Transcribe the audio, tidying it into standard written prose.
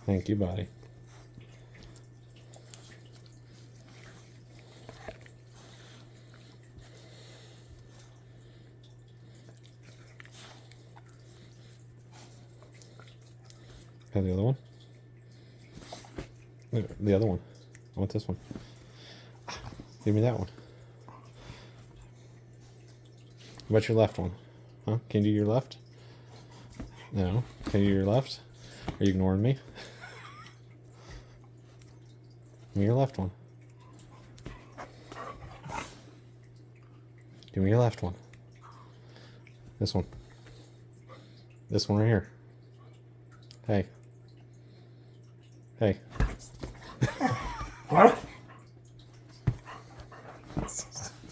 Thank you, buddy. Have the other one? The other one. I want this one. Give me that one. What about your left one? Huh? Can you do your left? No. Can you do your left? Are you ignoring me? Give me your left one. Give me your left one. This one. This one right here. Hey. Hey. What?